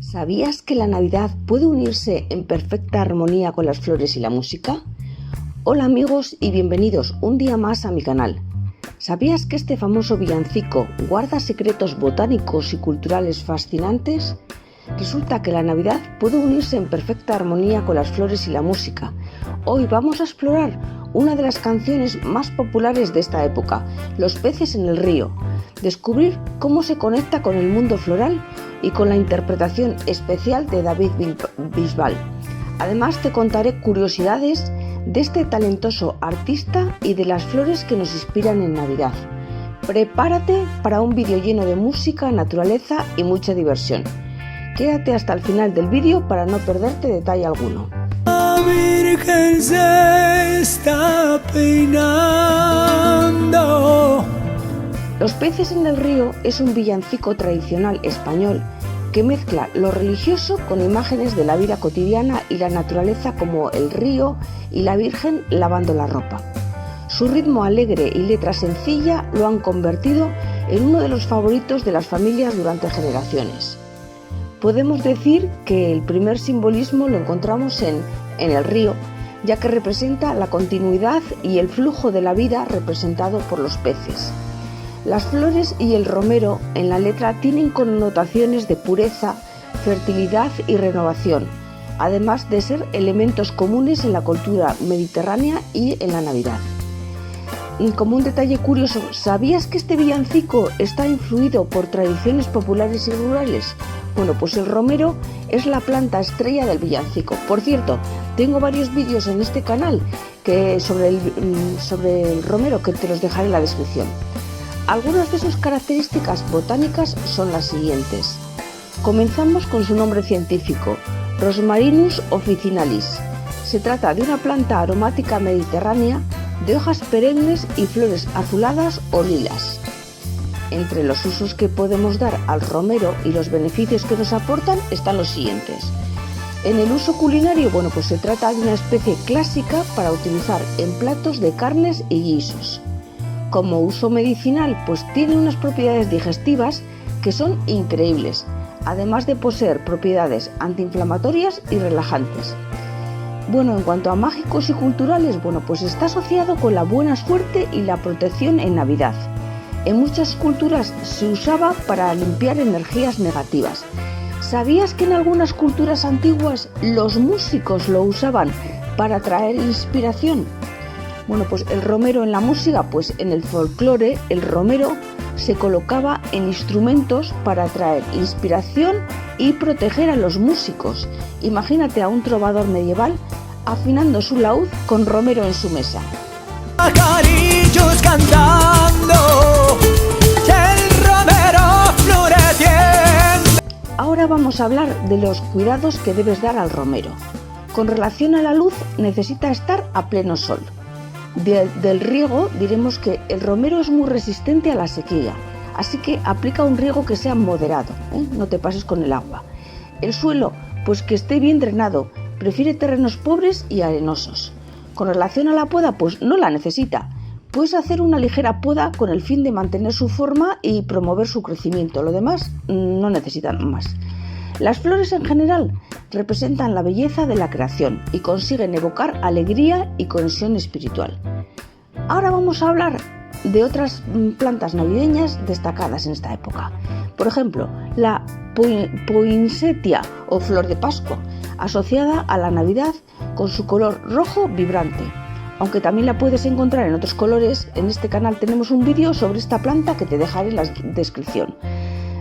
¿Sabías que la Navidad puede unirse en perfecta armonía con las flores y la música? Hola amigos y bienvenidos un día más a mi canal. ¿Sabías que este famoso villancico guarda secretos botánicos y culturales fascinantes? Resulta que la Navidad puede unirse en perfecta armonía con las flores y la música. Hoy vamos a explorar una de las canciones más populares de esta época, Los peces en el río. Descubrir cómo se conecta con el mundo floral y con la interpretación especial de David Bisbal. Además te contaré curiosidades de este talentoso artista y de las flores que nos inspiran en Navidad. Prepárate para un vídeo lleno de música, naturaleza y mucha diversión. Quédate hasta el final del vídeo para no perderte detalle alguno. La Virgen se está peinando. Los peces en el río es un villancico tradicional español que mezcla lo religioso con imágenes de la vida cotidiana y la naturaleza, como el río y la Virgen lavando la ropa. Su ritmo alegre y letra sencilla lo han convertido en uno de los favoritos de las familias durante generaciones. Podemos decir que el primer simbolismo lo encontramos en el río, ya que representa la continuidad y el flujo de la vida representado por los peces. Las flores y el romero en la letra tienen connotaciones de pureza, fertilidad y renovación, además de ser elementos comunes en la cultura mediterránea y en la Navidad. Y como un detalle curioso, ¿sabías que este villancico está influido por tradiciones populares y rurales? Bueno, pues el romero es la planta estrella del villancico. Por cierto, tengo varios vídeos en este canal sobre el romero que te los dejaré en la descripción. Algunas de sus características botánicas son las siguientes. Comenzamos con su nombre científico, Rosmarinus officinalis. Se trata de una planta aromática mediterránea de hojas perennes y flores azuladas o lilas. Entre los usos que podemos dar al romero y los beneficios que nos aportan están los siguientes. En el uso culinario, bueno, pues se trata de una especie clásica para utilizar en platos de carnes y guisos. Como uso medicinal, pues tiene unas propiedades digestivas que son increíbles, además de poseer propiedades antiinflamatorias y relajantes. Bueno, en cuanto a mágicos y culturales, bueno, pues está asociado con la buena suerte y la protección en Navidad. En muchas culturas se usaba para limpiar energías negativas. ¿Sabías que en algunas culturas antiguas los músicos lo usaban para traer inspiración? Bueno, pues el romero en la música, pues en el folclore el romero se colocaba en instrumentos para traer inspiración y proteger a los músicos. Imagínate a un trovador medieval afinando su laúd con romero en su mesa. Pajarillos cantando, el romero floreciendo. Ahora vamos a hablar de los cuidados que debes dar al romero. Con relación a la luz, necesita estar a pleno sol. Del riego diremos que el romero es muy resistente a la sequía, así que aplica un riego que sea moderado, no te pases con el agua. El suelo, pues que esté bien drenado, prefiere terrenos pobres y arenosos. Con relación a la poda, pues no la necesita. Puedes hacer una ligera poda con el fin de mantener su forma y promover su crecimiento. Lo demás no necesitan más. Las flores en general representan la belleza de la creación y consiguen evocar alegría y conexión espiritual. Ahora vamos a hablar de otras plantas navideñas destacadas en esta época. Por ejemplo, la poinsettia o flor de Pascua, asociada a la Navidad con su color rojo vibrante. Aunque también la puedes encontrar en otros colores, en este canal tenemos un vídeo sobre esta planta que te dejaré en la descripción.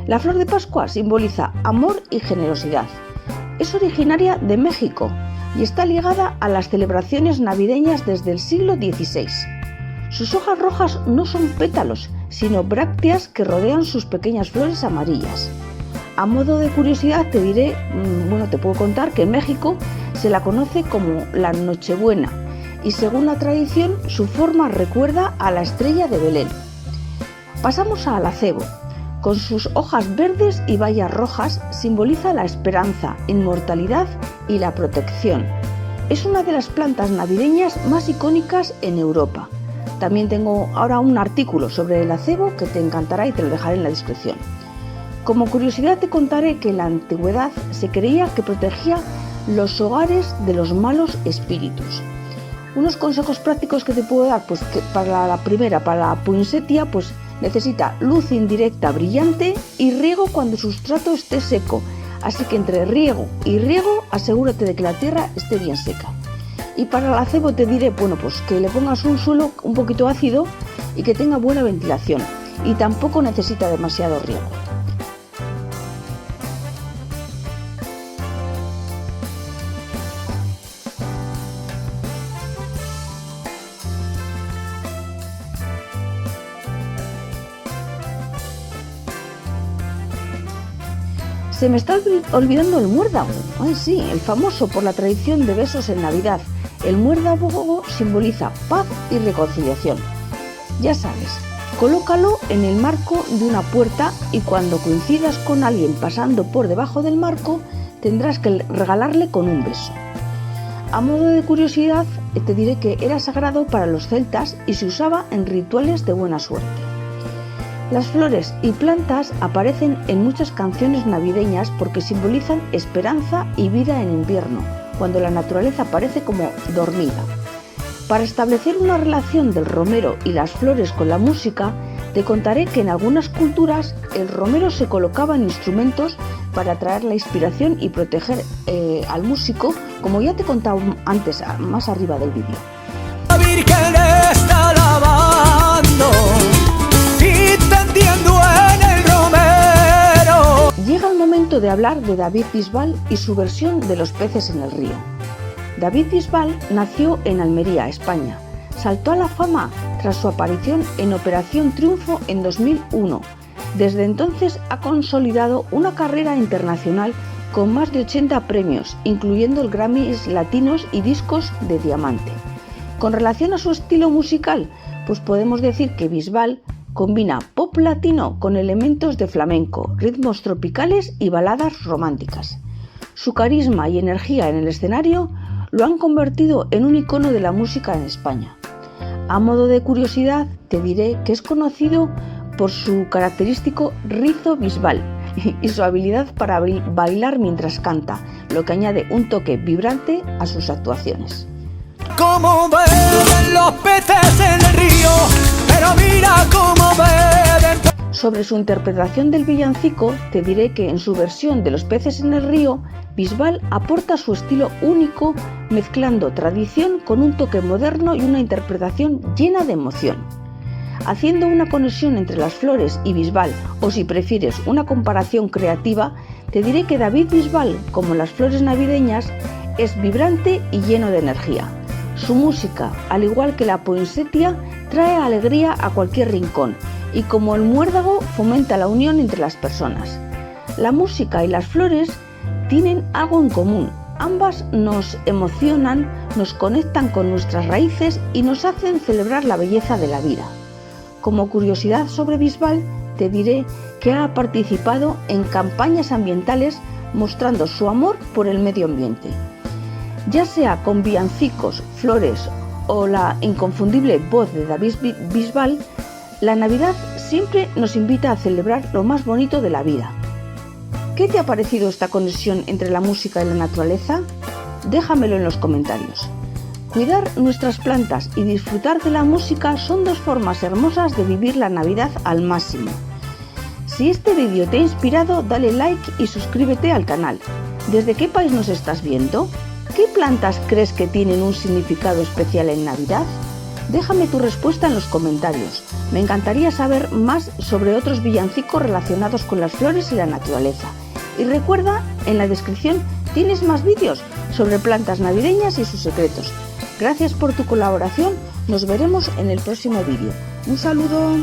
La flor de Pascua simboliza amor y generosidad. Es originaria de México y está ligada a las celebraciones navideñas desde el siglo XVI. Sus hojas rojas no son pétalos, sino brácteas que rodean sus pequeñas flores amarillas. A modo de curiosidad te puedo contar que en México se la conoce como la Nochebuena y según la tradición su forma recuerda a la estrella de Belén. Pasamos al acebo. Con sus hojas verdes y bayas rojas simboliza la esperanza, inmortalidad y la protección. Es una de las plantas navideñas más icónicas en Europa. También tengo ahora un artículo sobre el acebo que te encantará y te lo dejaré en la descripción. Como curiosidad te contaré que en la antigüedad se creía que protegía los hogares de los malos espíritus. Unos consejos prácticos que te puedo dar, pues que para la poinsettia, pues necesita luz indirecta brillante y riego cuando el sustrato esté seco. Así que entre riego y riego asegúrate de que la tierra esté bien seca. Y para el acebo te diré, pues que le pongas un suelo un poquito ácido y que tenga buena ventilación. Y tampoco necesita demasiado riego. Se me está olvidando el muérdago. Ay, sí, el famoso por la tradición de besos en Navidad. El muérdago simboliza paz y reconciliación. Ya sabes, colócalo en el marco de una puerta y cuando coincidas con alguien pasando por debajo del marco, tendrás que regalarle con un beso. A modo de curiosidad, te diré que era sagrado para los celtas y se usaba en rituales de buena suerte. Las flores y plantas aparecen en muchas canciones navideñas porque simbolizan esperanza y vida en invierno, cuando la naturaleza parece como dormida. Para establecer una relación del romero y las flores con la música, te contaré que en algunas culturas el romero se colocaba en instrumentos para atraer la inspiración y proteger al músico, como ya te he contado antes, más arriba del vídeo. La Virgen está lavando y tendiendo en el romero. Llega el momento de hablar de David Bisbal y su versión de Los peces en el río. David Bisbal nació en Almería, España. Saltó a la fama tras su aparición en Operación Triunfo en 2001. Desde entonces ha consolidado una carrera internacional con más de 80 premios, incluyendo el Grammys Latinos y discos de diamante. Con relación a su estilo musical, pues podemos decir que Bisbal combina pop latino con elementos de flamenco, ritmos tropicales y baladas románticas. Su carisma y energía en el escenario lo han convertido en un icono de la música en España. A modo de curiosidad, te diré que es conocido por su característico rizo Bisbal y su habilidad para bailar mientras canta, lo que añade un toque vibrante a sus actuaciones. Como beben los peces en el río, pero mira cómo beben. Sobre su interpretación del villancico, te diré que en su versión de Los peces en el río, Bisbal aporta su estilo único, mezclando tradición con un toque moderno y una interpretación llena de emoción. Haciendo una conexión entre las flores y Bisbal, o si prefieres una comparación creativa, te diré que David Bisbal, como las flores navideñas, es vibrante y lleno de energía. Su música, al igual que la poinsettia, trae alegría a cualquier rincón y como el muérdago fomenta la unión entre las personas. La música y las flores tienen algo en común. Ambas nos emocionan, nos conectan con nuestras raíces y nos hacen celebrar la belleza de la vida. Como curiosidad sobre Bisbal, te diré que ha participado en campañas ambientales mostrando su amor por el medio ambiente. Ya sea con villancicos, flores o la inconfundible voz de David Bisbal, la Navidad siempre nos invita a celebrar lo más bonito de la vida. ¿Qué te ha parecido esta conexión entre la música y la naturaleza? Déjamelo en los comentarios. Cuidar nuestras plantas y disfrutar de la música son dos formas hermosas de vivir la Navidad al máximo. Si este vídeo te ha inspirado, dale like y suscríbete al canal. ¿Desde qué país nos estás viendo? ¿Qué plantas crees que tienen un significado especial en Navidad? Déjame tu respuesta en los comentarios. Me encantaría saber más sobre otros villancicos relacionados con las flores y la naturaleza. Y recuerda, en la descripción tienes más vídeos sobre plantas navideñas y sus secretos. Gracias por tu colaboración. Nos veremos en el próximo vídeo. Un saludo.